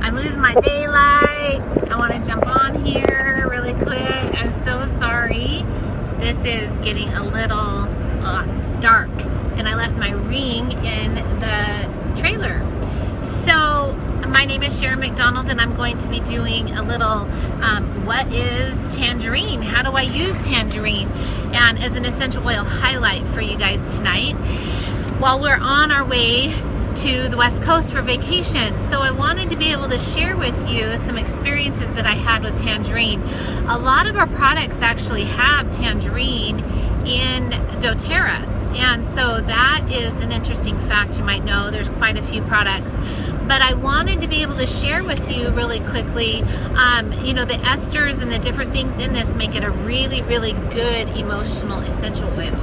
I'm losing my daylight. I want to jump on here really quick. I'm so sorry. This is getting a little dark, and I left my ring in the trailer. So my name is Sharon McDonald, and I'm going to be doing a little what is Tangerine? How do I use Tangerine? And as an essential oil highlight for you guys tonight, while we're on our way to the West Coast for vacation. So I wanted to be able to share with you some experiences that I had with Tangerine. A lot of our products actually have Tangerine in doTERRA. And so that is an interesting fact. You might know there's quite a few products, but I wanted to be able to share with you really quickly, you know, the esters and the different things in this make it a really, really good emotional essential oil.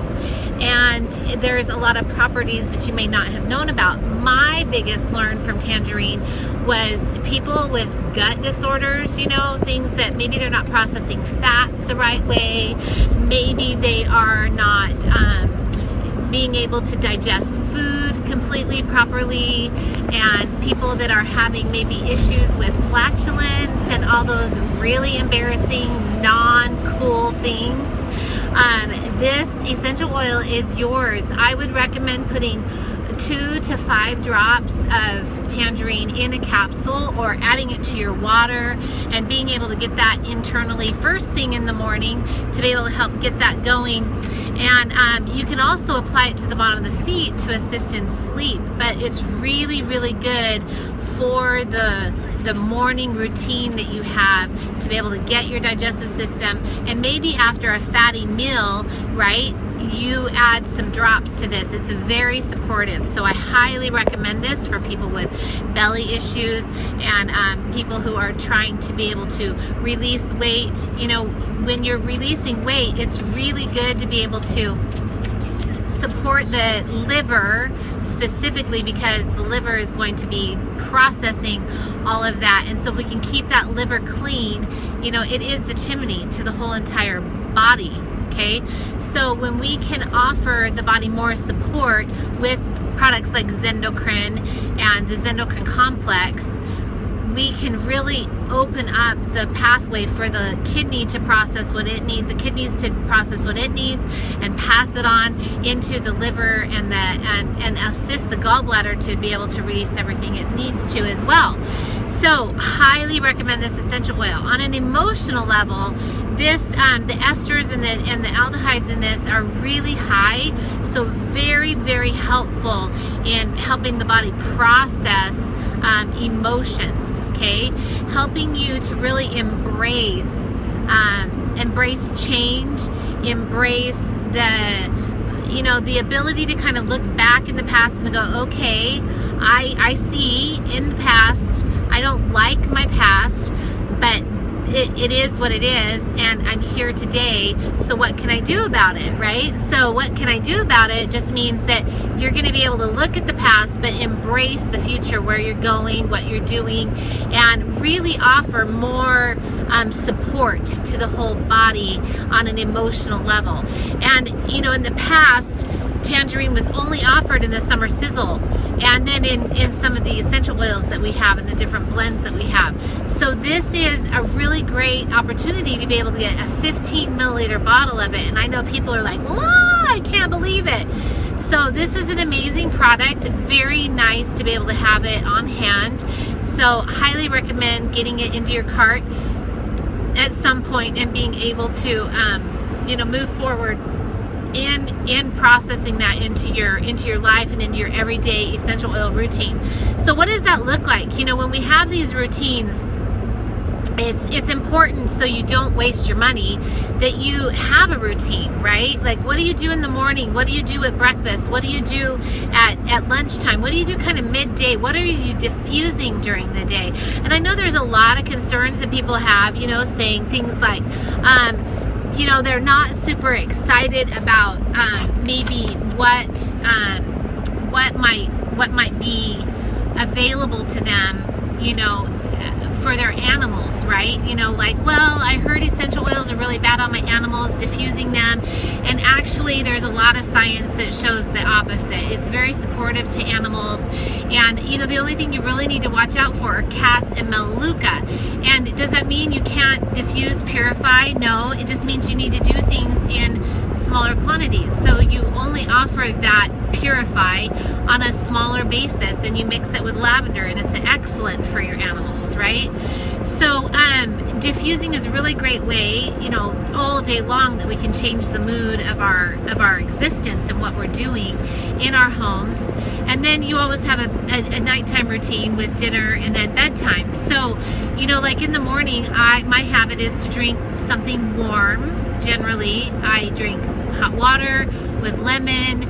And there's a lot of properties that you may not have known about. My biggest learn from Tangerine was people with gut disorders, you know, things that maybe they're not processing fats the right way, maybe they are not being able to digest food completely properly, and people that are having maybe issues with flatulence and all those really embarrassing non-cool things. This essential oil is yours. I would recommend putting 2 to 5 drops of Tangerine in a capsule, or adding it to your water and being able to get that internally first thing in the morning to be able to help get that going. And you can also apply it to the bottom of the feet to assist in sleep, but it's really, really good for the morning routine that you have to be able to get your digestive system. And maybe after a fatty meal, right, you add some drops to this. It's very supportive. So I highly recommend this for people with belly issues and people who are trying to be able to release weight. You know, when you're releasing weight, it's really good to be able to support the liver specifically, because the liver is going to be processing all of that. And so if we can keep that liver clean, you know, it is the chimney to the whole entire body. Okay, so when we can offer the body more support with products like Zendocrine and the Zendocrine complex, we can really open up the pathway for the kidney to process what it needs, the kidneys to process what it needs, and pass it on into the liver and assist the gallbladder to be able to release everything it needs to as well. So highly recommend this essential oil. On an emotional level, this the esters and the aldehydes in this are really high, so very, very helpful in helping the body process emotions. Okay, helping you to really embrace change, embrace the ability to kind of look back in the past and go, okay, I see in the past, I don't like my past, but it is what it is, and I'm here today, so what can I do about it, right? So what can I do about it just means that you're going to be able to look at the past, but embrace the future, where you're going, what you're doing, and really offer more support to the whole body on an emotional level. And, you know, in the past, Tangerine was only offered in the summer sizzle, and then in some of the essential oils that we have and the different blends that we have. So this is a really great opportunity to be able to get a 15 milliliter bottle of it. And I know people are like, "Whoa, I can't believe it." So this is an amazing product, very nice to be able to have it on hand. So highly recommend getting it into your cart at some point and being able to move forward in processing that into your life and into your everyday essential oil routine. So what does that look like? You know, when we have these routines, it's important, so you don't waste your money, that you have a routine, right? Like, what do you do in the morning? What do you do at breakfast? What do you do at lunchtime? What do you do kind of midday? What are you diffusing during the day? And I know there's a lot of concerns that people have, you know, saying things like, you know, they're not super excited about maybe what might be available to them, you know, for their animals, right? You know, like, well, I heard essential oils are really bad on my animals, diffusing them, and actually there's a lot of science that shows the opposite. It's very supportive to animals, and you know, the only thing you really need to watch out for are cats and melaleuca. And does that mean you can't diffuse, purify? No, it just means you need to do things in smaller quantities. So you only offer that purify on a smaller basis, and you mix it with lavender, and it's excellent for your animals, right? So diffusing is a really great way, you know, all day long, that we can change the mood of our existence and what we're doing in our homes. And then you always have a nighttime routine with dinner and then bedtime. So, you know, like in the morning, my habit is to drink something warm. Generally, I drink hot water with lemon.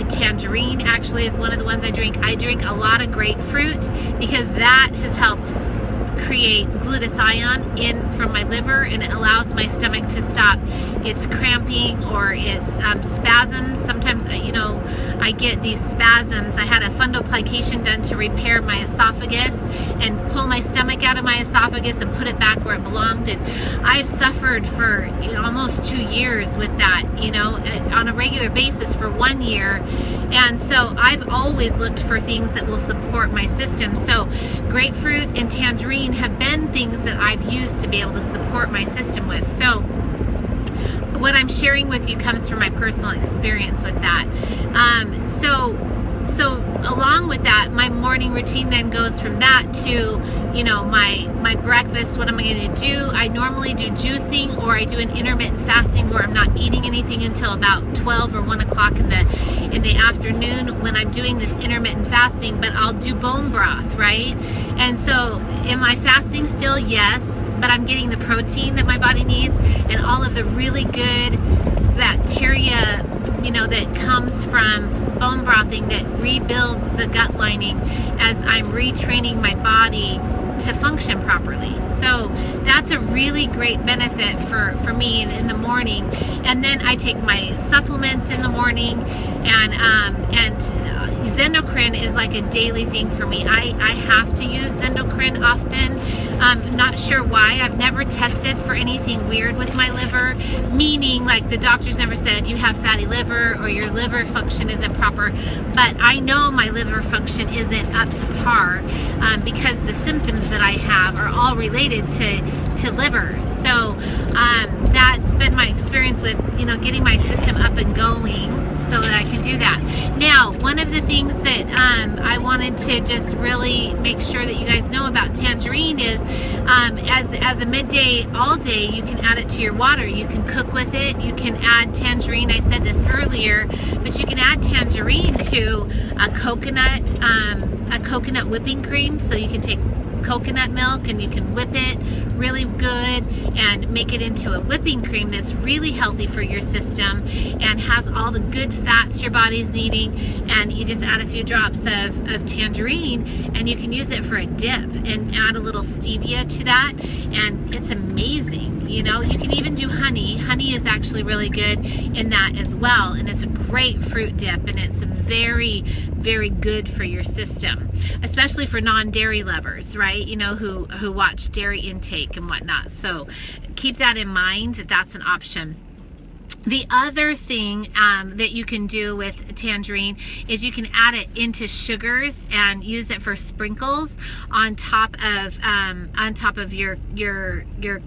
Tangerine actually is one of the ones I drink. I drink a lot of grapefruit because that has helped create glutathione in from my liver, and it allows my stomach to stop its cramping or its spasms. Sometimes, you know, I get these spasms. I had a fundoplication done to repair my esophagus and pull my stomach out of my esophagus and put it back where it belonged, and I've suffered for, you know, almost 2 years with that, you know, on a regular basis for 1 year. And so I've always looked for things that will support my system. So grapefruit and tangerine have been things that I've used to be able to support my system with. So what I'm sharing with you comes from my personal experience with that. So along with that, my morning routine then goes from that to, you know, my breakfast. What am I going to do? I normally do juicing, or I do an intermittent fasting where I'm not eating anything until about 12 or 1 o'clock in the afternoon when I'm doing this intermittent fasting. But I'll do bone broth, right? And so am I fasting still? Yes, but I'm getting the protein that my body needs and all of the really good bacteria, you know, that comes from bone brothing that rebuilds the gut lining as I'm retraining my body to function properly. So that's a really great benefit for me in the morning. And then I take my supplements in the morning, and Zendocrine is like a daily thing for me. I have to use Zendocrine often. Not sure why. I've never tested for anything weird with my liver, meaning like the doctors never said you have fatty liver or your liver function isn't proper, but I know my liver function isn't up to par because the symptoms that I have are all related to liver. So that's been my experience with, you know, getting my system up and going so that I can do that. Now, one of the things that I wanted to just really make sure that you guys know about tangerine is as a midday, all day, you can add it to your water. You can cook with it. You can add tangerine. I said this earlier, but you can add tangerine to a coconut whipping cream. So you can take coconut milk and you can whip it really good and make it into a whipping cream that's really healthy for your system and has all the good fats your body's needing. And you just add a few drops of tangerine and you can use it for a dip and add a little stevia to that, and it's amazing. You know, you can even do honey. Honey is actually really good in that as well, and it's a great fruit dip, and it's very, very good for your system, especially for non-dairy lovers, right? You know, who watch dairy intake and whatnot. So keep that in mind, that that's an option. The other thing that you can do with tangerine is you can add it into sugars and use it for sprinkles on top of your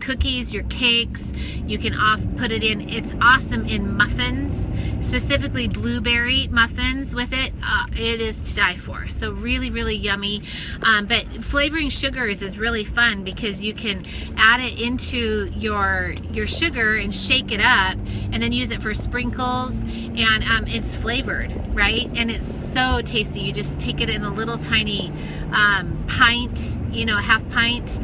cookies, your cakes. You can put it in. It's awesome in muffins, specifically blueberry muffins with it. It is to die for. So really, really yummy. But flavoring sugars is really fun because you can add it into your sugar and shake it up, and then use it for sprinkles, and it's flavored, right? And it's so tasty. You just take it in a little tiny pint, you know, half pint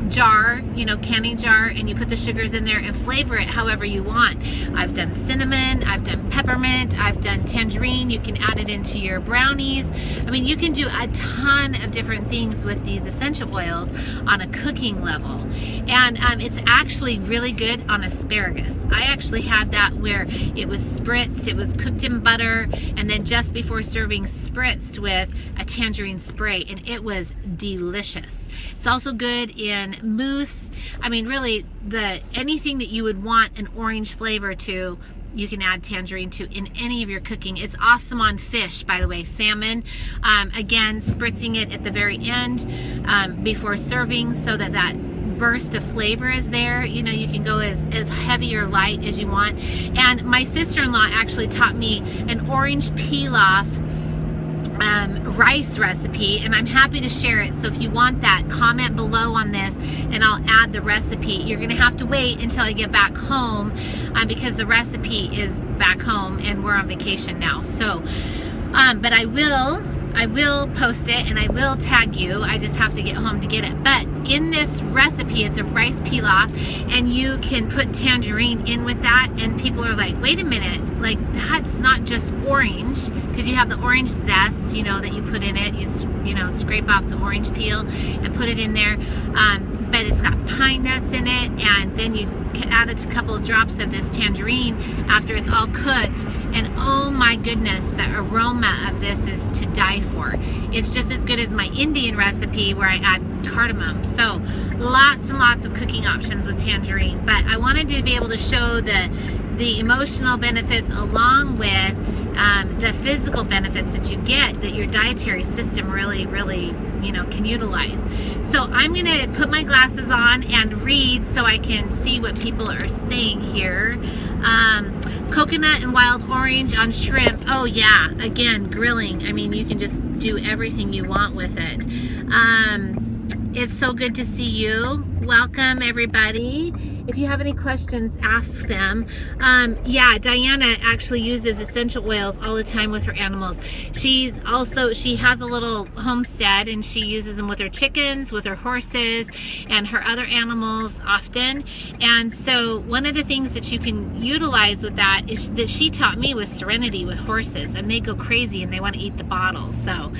jar, you know, canning jar, and you put the sugars in there and flavor it however you want. I've done cinnamon, I've done peppermint, I've done tangerine. You can add it into your brownies. I mean, you can do a ton of different things with these essential oils on a cooking level. And it's actually really good on asparagus. I actually had that where it was spritzed, it was cooked in butter, and then just before serving spritzed with a tangerine spray, and it was delicious. It's also good in mousse. I mean, really, anything that you would want an orange flavor to, you can add tangerine to in any of your cooking. It's awesome on fish, by the way, salmon. Again, spritzing it at the very end before serving so that that burst of flavor is there. You know, you can go as heavy or light as you want. And my sister-in-law actually taught me an orange pilaf rice recipe, and I'm happy to share it. So if you want that, comment below on this and I'll add the recipe. You're gonna have to wait until I get back home because the recipe is back home and we're on vacation now. So but I will post it and I will tag you. I just have to get home to get it. But in this recipe, it's a rice pilaf, and you can put tangerine in with that, and people are like, wait a minute, like that's not just orange, because you have the orange zest, you know, that you put in it. You know, scrape off the orange peel and put it in there. But it's got pine nuts in it, and then you can add a couple of drops of this tangerine after it's all cooked, and oh my goodness, the aroma of this is to die for. It's just as good as my Indian recipe where I add cardamom. So lots and lots of cooking options with tangerine, but I wanted to be able to show the emotional benefits along with the physical benefits that you get, that your dietary system really, you know, can utilize. So I'm gonna put my glasses on and read so I can see what people are saying here. Coconut and wild orange on shrimp. Oh yeah, again, grilling. I mean, you can just do everything you want with it. It's so good to see you. Welcome, everybody. If you have any questions, ask them. Yeah, Diana actually uses essential oils all the time with her animals. She has a little homestead, and she uses them with her chickens, with her horses, and her other animals often. And so one of the things that you can utilize with that is that she taught me with Serenity with horses, and they go crazy and they want to eat the bottle. So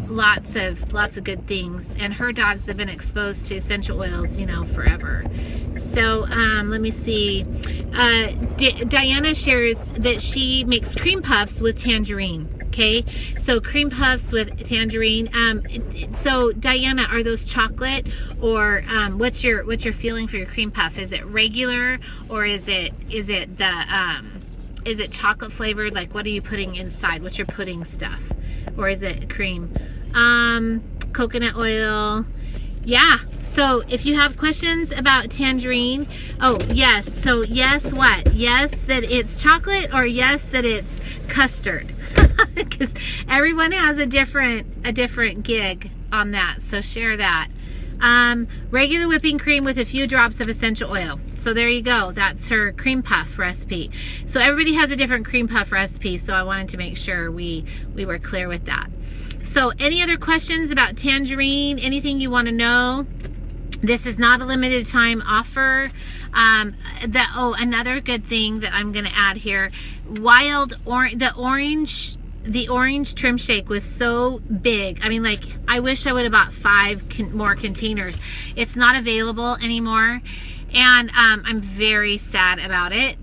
lots of good things. And her dogs have been exposed to essential oils, you know, forever. So let me see. Diana shares that she makes cream puffs with tangerine. Okay, so cream puffs with tangerine. So Diana, are those chocolate, or what's your feeling for your cream puff? Is it regular, or is it chocolate flavored? Like, what are you putting inside? What's your pudding stuff, or is it cream? Coconut oil. Yeah, so if you have questions about tangerine, oh yes, so yes what? Yes that it's chocolate, or yes that it's custard? Because everyone has a different gig on that, so share that. Regular whipping cream with a few drops of essential oil. So there you go, that's her cream puff recipe. So everybody has a different cream puff recipe, so I wanted to make sure we were clear with that. So any other questions about tangerine, anything you want to know? This is not a limited time offer. Another good thing that I'm going to add here, the orange trim shake was so big. I mean, like, I wish I would have bought 5 more containers. It's not available anymore, and I'm very sad about it.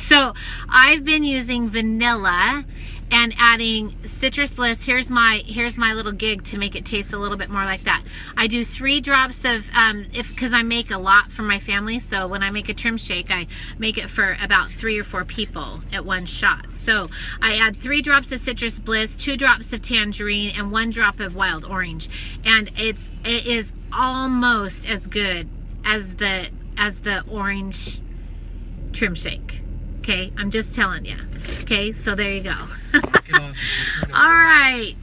So I've been using vanilla and adding citrus bliss. Here's my little gig to make it taste a little bit more like that. I do 3 drops of, because I make a lot for my family, so when I make a trim shake, I make it for about 3 or 4 people at one shot. So I add 3 drops of citrus bliss, 2 drops of tangerine, and 1 drop of wild orange. And it is almost as good as the orange trim shake. Okay, I'm just telling you. Okay, so there you go. All right.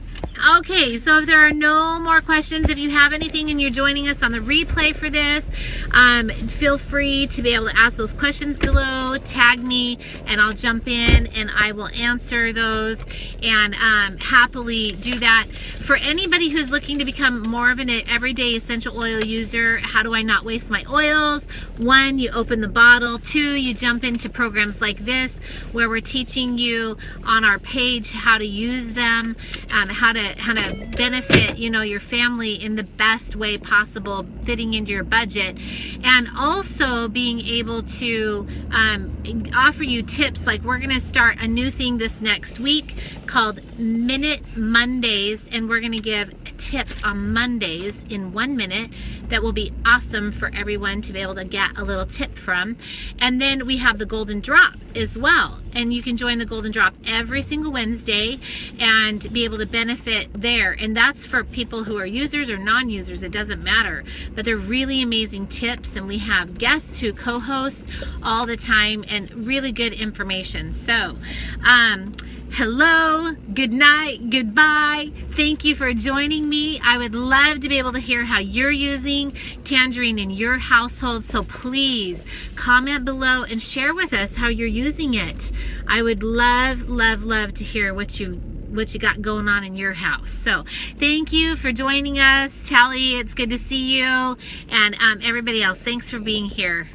Okay, so if there are no more questions, if you have anything and you're joining us on the replay for this, feel free to be able to ask those questions below, tag me, and I'll jump in and I will answer those and happily do that. For anybody who's looking to become more of an everyday essential oil user, how do I not waste my oils? 1, you open the bottle. 2, you jump into programs like this where we're teaching you on our page how to use them, how to benefit, you know, your family in the best way possible, fitting into your budget, and also being able to offer you tips. Like, we're going to start a new thing this next week called Minute Mondays, and we're going to give a tip on Mondays in 1 minute that will be awesome for everyone to be able to get a little tip from. And then we have the Golden Drop as well, and you can join the Golden Drop every single Wednesday and be able to benefit there. And that's for people who are users or non-users, it doesn't matter, but they're really amazing tips, and we have guests who co-host all the time and really good information. So hello, good night, goodbye. Thank you for joining me. I would love to be able to hear how you're using Tangerine in your household, so please comment below and share with us how you're using it. I would love, love, love to hear what you got going on in your house. So thank you for joining us. Tally, it's good to see you, and everybody else, thanks for being here.